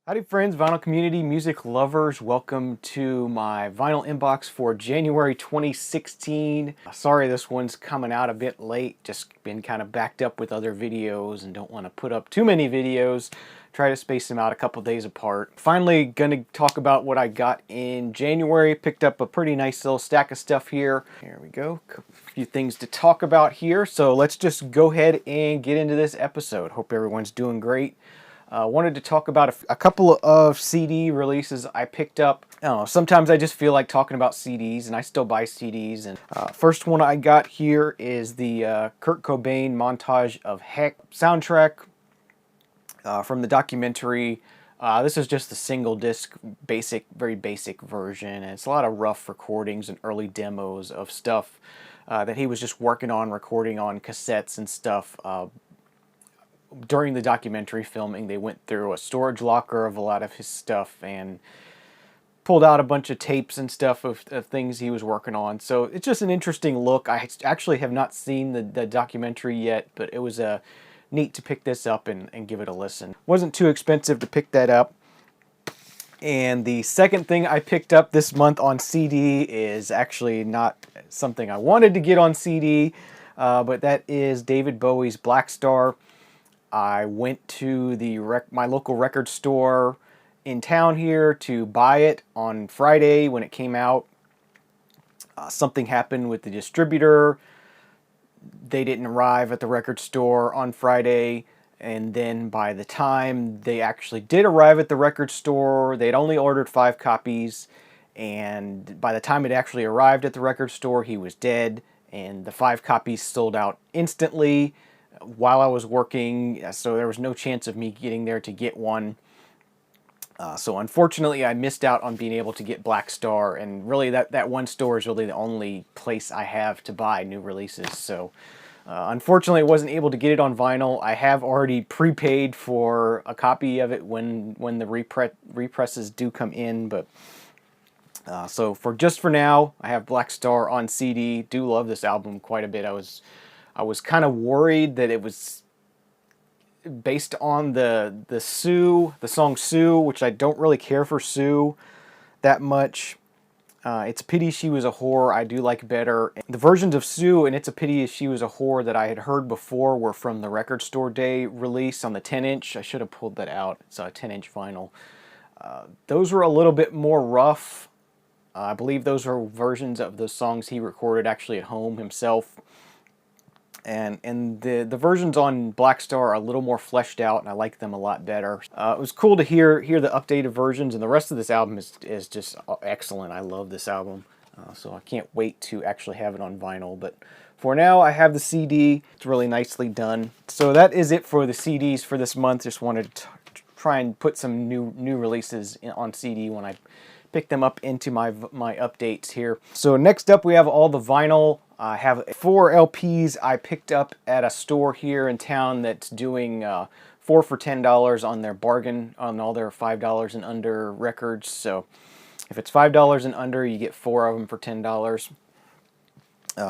Howdy friends, vinyl community, music lovers. Welcome to my vinyl inbox for January 2016. Sorry this one's coming out a bit late. Just been kind of backed up with other videos and don't want to put up too many videos. Try to space them out a couple days apart. Finally gonna talk about what I got in January. Picked up a pretty nice little stack of stuff here. Here we go. A few things to talk about here. So let's just go ahead and get into this episode. Hope everyone's doing great. Wanted to talk about a couple of CD releases I picked up. I don't know, sometimes I just feel like talking about CDs, and I still buy CDs. And first one I got here is the Kurt Cobain Montage of Heck soundtrack from the documentary. This is just the single disc, very basic version, and it's a lot of rough recordings and early demos of stuff that he was just working on, recording on cassettes and stuff. During the documentary filming, they went through a storage locker of a lot of his stuff and pulled out a bunch of tapes and stuff of things he was working on. So it's just an interesting look. I actually have not seen the documentary yet, but it was neat to pick this up and give it a listen. Wasn't too expensive to pick that up. And the second thing I picked up this month on CD is actually not something I wanted to get on CD, but that is David Bowie's Black Star. I went to my local record store in town here to buy it on Friday when it came out. Something happened with the distributor. They didn't arrive at the record store on Friday, and then by the time they actually did arrive at the record store, they'd only ordered 5 copies, and by the time it actually arrived at the record store, he was dead, and the 5 copies sold out instantly while I was working, so there was no chance of me getting there to get one. So unfortunately I missed out on being able to get Black Star, and really that one store is really the only place I have to buy new releases. So unfortunately I wasn't able to get it on vinyl. I have already prepaid for a copy of it when the represses do come in, but so for now I have Black Star on CD. Do love this album quite a bit. I was kind of worried that it was based on the song Sue, which I don't really care for Sue that much. It's a Pity She Was a Whore I do like better. The versions of Sue and It's a Pity She Was a Whore that I had heard before were from the Record Store Day release on the 10-inch. I should have pulled that out. It's a 10-inch vinyl. Those were a little bit more rough. I believe those are versions of the songs he recorded actually at home himself. And the versions on Black Star are a little more fleshed out, and I like them a lot better. It was cool to hear the updated versions, and the rest of this album is just excellent. I love this album, so I can't wait to actually have it on vinyl. But for now, I have the CD. It's really nicely done. So that is it for the CDs for this month. Just wanted to try and put some new releases on CD when I pick them up into my updates here. So next up we have all the vinyl. I have 4 LPs I picked up at a store here in town that's doing 4 for $10 on their bargain on all their $5 and under records. So if it's $5 and under, you get 4 of them for $10.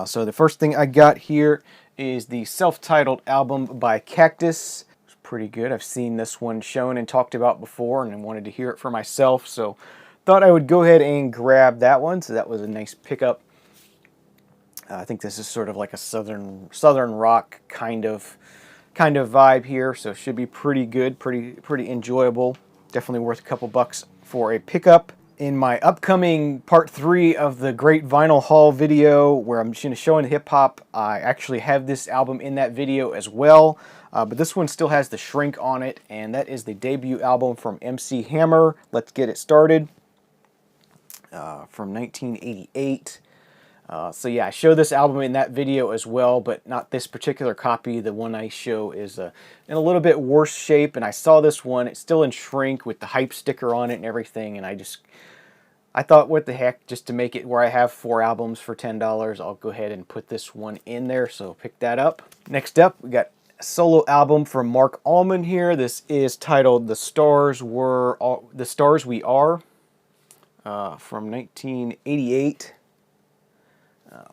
So the first thing I got here is the self-titled album by Cactus. It's pretty good. I've seen this one shown and talked about before, and I wanted to hear it for myself, so thought I would go ahead and grab that one. So that was a nice pickup. I think this is sort of like a southern rock kind of vibe here, so it should be pretty good, pretty enjoyable. Definitely worth a couple bucks for a pickup. In my upcoming part 3 of the Great Vinyl Haul video, where I'm showing hip hop, I actually have this album in that video as well. But this one still has the Shrink on it, and that is the debut album from MC Hammer. Let's Get It Started, from 1988. So yeah, I show this album in that video as well, but not this particular copy. The one I show is in a little bit worse shape, and I saw this one. It's still in shrink with the hype sticker on it and everything, and I thought, what the heck, just to make it where I have 4 albums for $10, I'll go ahead and put this one in there, so pick that up. Next up, we got a solo album from Mark Allman here. This is titled The Stars We Are, from 1988.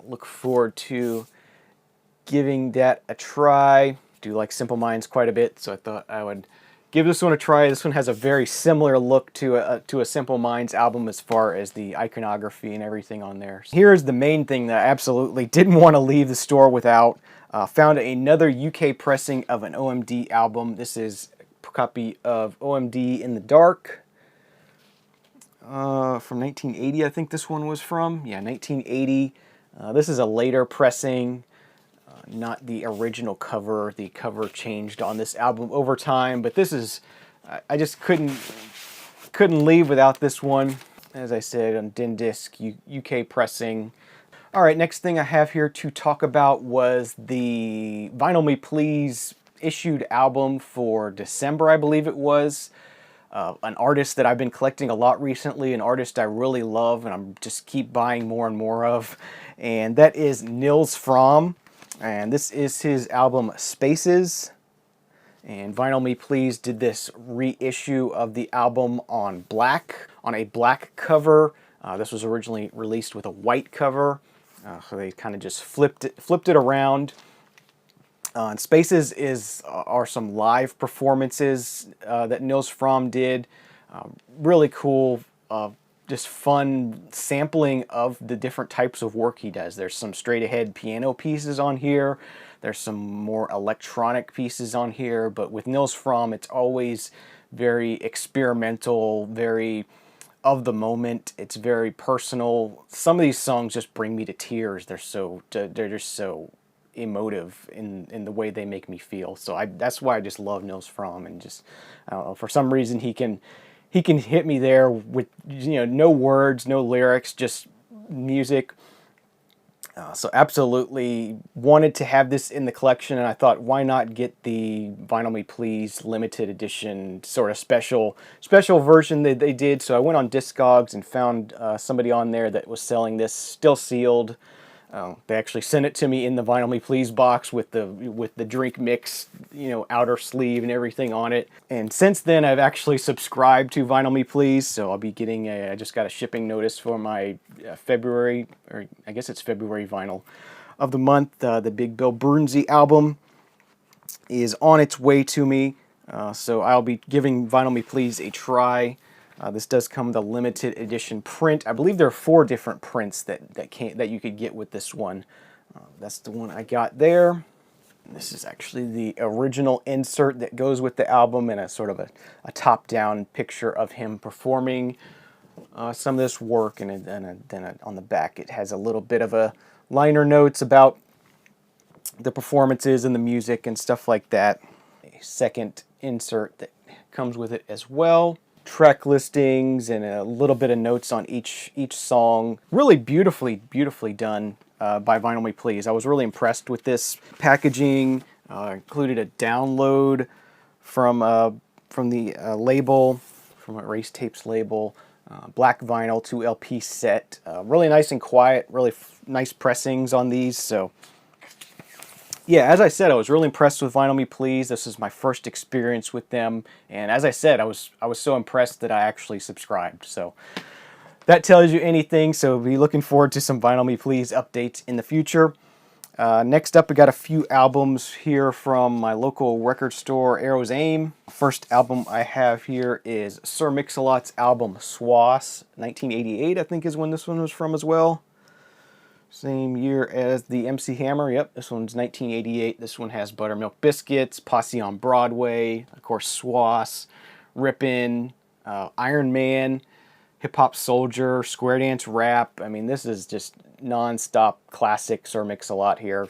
Look forward to giving that a try. Do like Simple Minds quite a bit, so I thought I would give this one a try. This one has a very similar look to a Simple Minds album as far as the iconography and everything on there. Here's the main thing that I absolutely didn't want to leave the store without. Found another UK pressing of an OMD album. This is a copy of OMD In The Dark. From 1980, I think this one was from. Yeah, 1980. This is a later pressing, not the original cover. The cover changed on this album over time, but this is, I just couldn't leave without this one. As I said, on DIN disc, UK pressing. All right, next thing I have here to talk about was the Vinyl Me Please issued album for December, I believe it was. An artist that I've been collecting a lot recently, an artist I really love and I'm just keep buying more and more of, and that is Nils Frahm, and this is his album Spaces. And Vinyl Me Please did this reissue of the album on a black cover. This was originally released with a white cover, so they kind of just flipped it around. And Spaces are some live performances that Nils Frahm did. Really cool, just fun sampling of the different types of work he does. There's some straight ahead piano pieces on here. There's some more electronic pieces on here. But with Nils Frahm, it's always very experimental, very of the moment. It's very personal. Some of these songs just bring me to tears. They're just so emotive in the way they make me feel. So that's why I just love Nils Frahm, and just I don't know, for some reason he can hit me there with, you know, no words, no lyrics, just music. So absolutely wanted to have this in the collection, and I thought, why not get the Vinyl Me Please limited edition sort of special version that they did. So I went on Discogs and found somebody on there that was selling this still sealed. They actually sent it to me in the Vinyl Me Please box with the drink mix, you know, outer sleeve and everything on it. And since then, I've actually subscribed to Vinyl Me Please, so I'll be getting I just got a shipping notice for my February, or I guess it's February vinyl of the month. The Big Bill Brunsey album is on its way to me, so I'll be giving Vinyl Me Please a try. This does come with a limited edition print. I believe there are 4 different prints that you could get with this one. That's the one I got there. This is actually the original insert that goes with the album, and a sort of a top-down picture of him performing some of this work. And then on the back, it has a little bit of a liner notes about the performances and the music and stuff like that. A second insert that comes with it as well. Track listings and a little bit of notes on each song. Really beautifully done by Vinyl Me Please. I was really impressed with this packaging. Included a download from the label, from a Race Tapes label. Black vinyl 2 LP set. Really nice and quiet. Really nice pressings on these. So yeah, as I said, I was really impressed with Vinyl Me Please. This is my first experience with them, and as I said, I was so impressed that I actually subscribed. So that tells you anything. So be looking forward to some Vinyl Me Please updates in the future. Next up, we got a few albums here from my local record store, Arrow's Aim. First album I have here is Sir Mix-a-Lot's album Swass, 1988, I think is when this one was from as well. Same year as the MC Hammer. Yep, this one's 1988. This one has Buttermilk Biscuits, Posse on Broadway, of course Swass, Rippin', Iron Man, Hip Hop Soldier, Square Dance Rap. I mean, this is just non-stop classic Sir Mix-a-Lot here.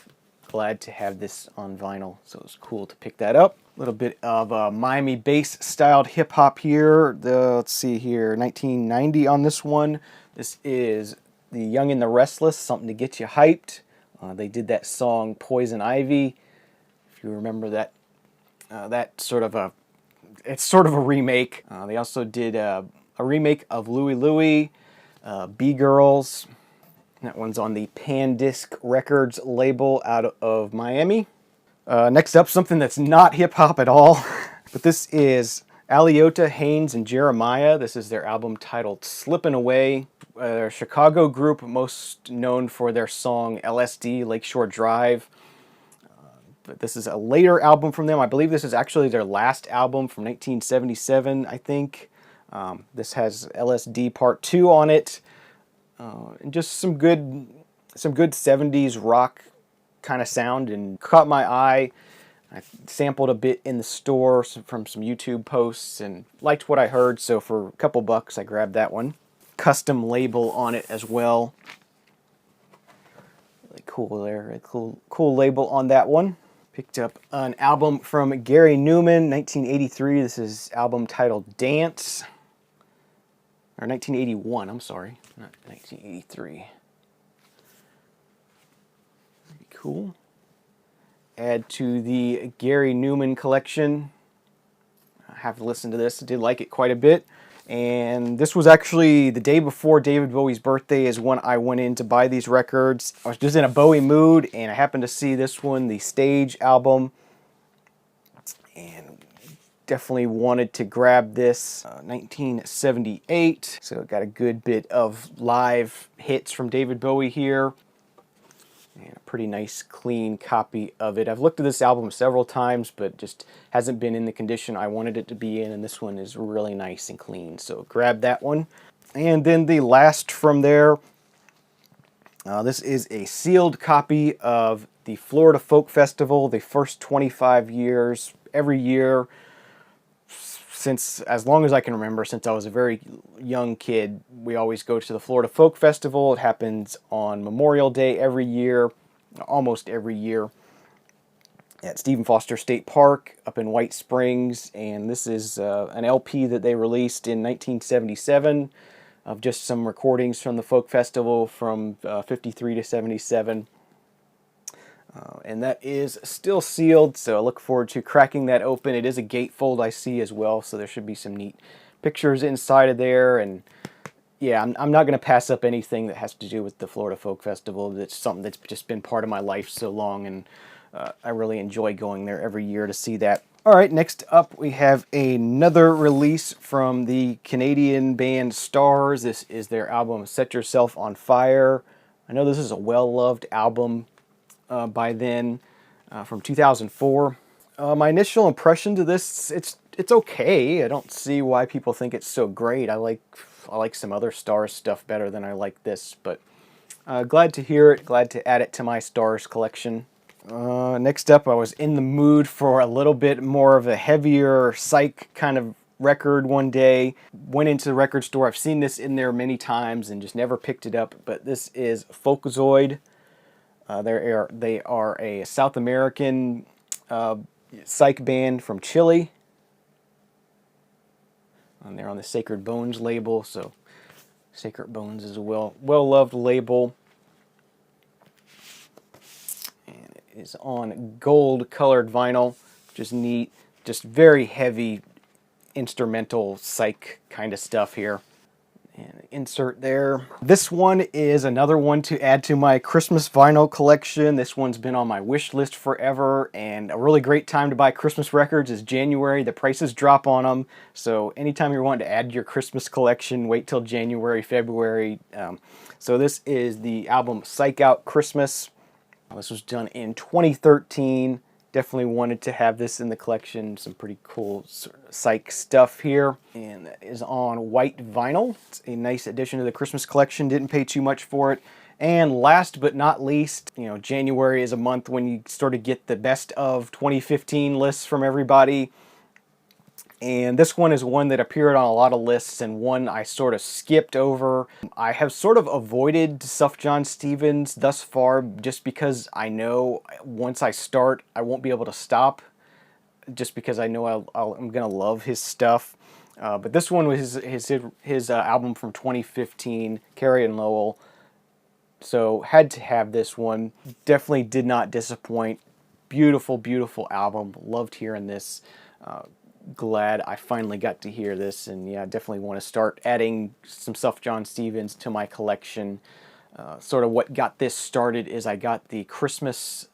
Glad to have this on vinyl, so it was cool to pick that up. A little bit of Miami bass styled hip hop here. Let's see here, 1990 on this one. This is The Young and the Restless, Something to Get You Hyped. They did that song Poison Ivy, if you remember that. It's sort of a remake. They also did a remake of Louie Louie, B-Girls. That one's on the Pan-Disc Records label out of Miami. Next up, something that's not hip-hop at all, but this is Liotta, Haynes, and Jeremiah. This is their album titled Slippin' Away. They're a Chicago group, most known for their song LSD, Lakeshore Drive. but this is a later album from them. I believe this is actually their last album from 1977, I think. This has LSD Part 2 on it, and just some good 70s rock kind of sound, and caught my eye. I sampled a bit in the store from some YouTube posts and liked what I heard, so for a couple bucks I grabbed that one. Custom label on it as well. Really cool there, a cool label on that one. Picked up an album from Gary Newman, 1983. This is album titled Dance. Or 1981, I'm sorry, not 1983. Pretty cool. Add to the Gary Newman collection. I have to listen to this. I did like it quite a bit. And this was actually the day before David Bowie's birthday is when I went in to buy these records. I was just in a Bowie mood, and I happened to see this one, the Stage album. And definitely wanted to grab this. 1978. So got a good bit of live hits from David Bowie here. And a pretty nice clean copy of it. I've looked at this album several times, but just hasn't been in the condition I wanted it to be in, and this one is really nice and clean. So grab that one. And then the last from there, this is a sealed copy of the Florida Folk Festival, the first 25 years, every year, since as long as I can remember, since I was a very young kid. We always go to the Florida Folk Festival. It happens on Memorial Day every year, almost every year, at Stephen Foster State Park up in White Springs. And this is an LP that they released in 1977 of just some recordings from the Folk Festival from 53 to 77. And that is still sealed, so I look forward to cracking that open. It is a gatefold I see as well, so there should be some neat pictures inside of there. And yeah, I'm not going to pass up anything that has to do with the Florida Folk Festival. It's something that's just been part of my life so long, and I really enjoy going there every year to see that. All right, next up we have another release from the Canadian band Stars. This is their album Set Yourself on Fire. I know this is a well-loved album by then, from 2004. My initial impression to this, it's okay. I don't see why people think it's so great. I like some other Stars stuff better than I like this, but glad to hear it. Glad to add it to my Stars collection. Next up, I was in the mood for a little bit more of a heavier psych kind of record one day. Went into the record store. I've seen this in there many times and just never picked it up, but this is Folkazoid. They are a South American psych band from Chile. And they're on the Sacred Bones label, so Sacred Bones is a well-loved label. And it is on gold-colored vinyl, which is neat. Just very heavy instrumental psych kind of stuff here. And insert there. This one is another one to add to my Christmas vinyl collection. This one's been on my wish list forever, and a really great time to buy Christmas records is January. The prices drop on them, so anytime you're wanting to add to your Christmas collection, wait till January, February. So this is the album Psychout Christmas. This was done in 2013. Definitely wanted to have this in the collection. Some pretty cool psych stuff here. And that is on white vinyl. It's a nice addition to the Christmas collection. Didn't pay too much for it. And last but not least, January is a month when you sort of get the best of 2015 lists from everybody. And this one is one that appeared on a lot of lists and one I sort of skipped over. I have sort of avoided Sufjan Stevens thus far just because I know once I start, I won't be able to stop, just because I know I'm going to love his stuff. But this one was his album from 2015, Carrie and Lowell. So had to have this one. Definitely did not disappoint. Beautiful, beautiful album. Loved hearing this. Glad I finally got to hear this, and yeah, definitely want to start adding some Sufjan Stevens to my collection. Sort of what got this started is I got the Christmas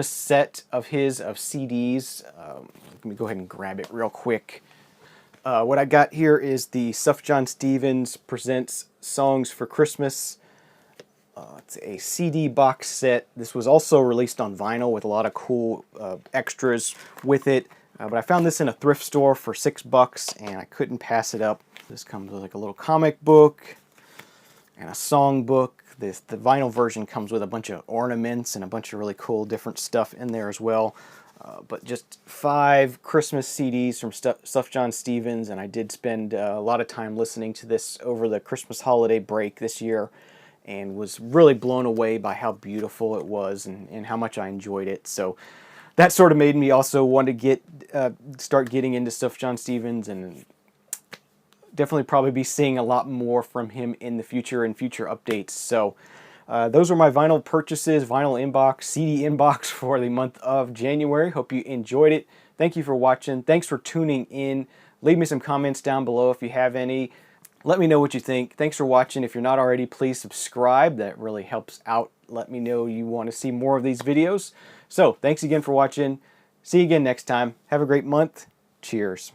set of CDs. Let me go ahead and grab it real quick. What I got here is the Sufjan Stevens Presents Songs for Christmas It's a CD box set. This was also released on vinyl with a lot of cool extras with it. But I found this in a thrift store for $6 and I couldn't pass it up. This comes with like a little comic book and a song book. The vinyl version comes with a bunch of ornaments and a bunch of really cool different stuff in there as well. But just 5 Christmas CDs from Stuff John Stevens, and I did spend a lot of time listening to this over the Christmas holiday break this year, and was really blown away by how beautiful it was and how much I enjoyed it. So that sort of made me also want to start getting into Stuff John Stevens, and definitely probably be seeing a lot more from him in the future and future updates. So those are my vinyl purchases, vinyl inbox, CD inbox for the month of January. Hope you enjoyed it. Thank you for watching. Thanks for tuning in. Leave me some comments down below if you have any. Let me know what you think. Thanks for watching. If you're not already, please subscribe. That really helps out. Let me know you want to see more of these videos. So thanks again for watching. See you again next time. Have a great month. Cheers.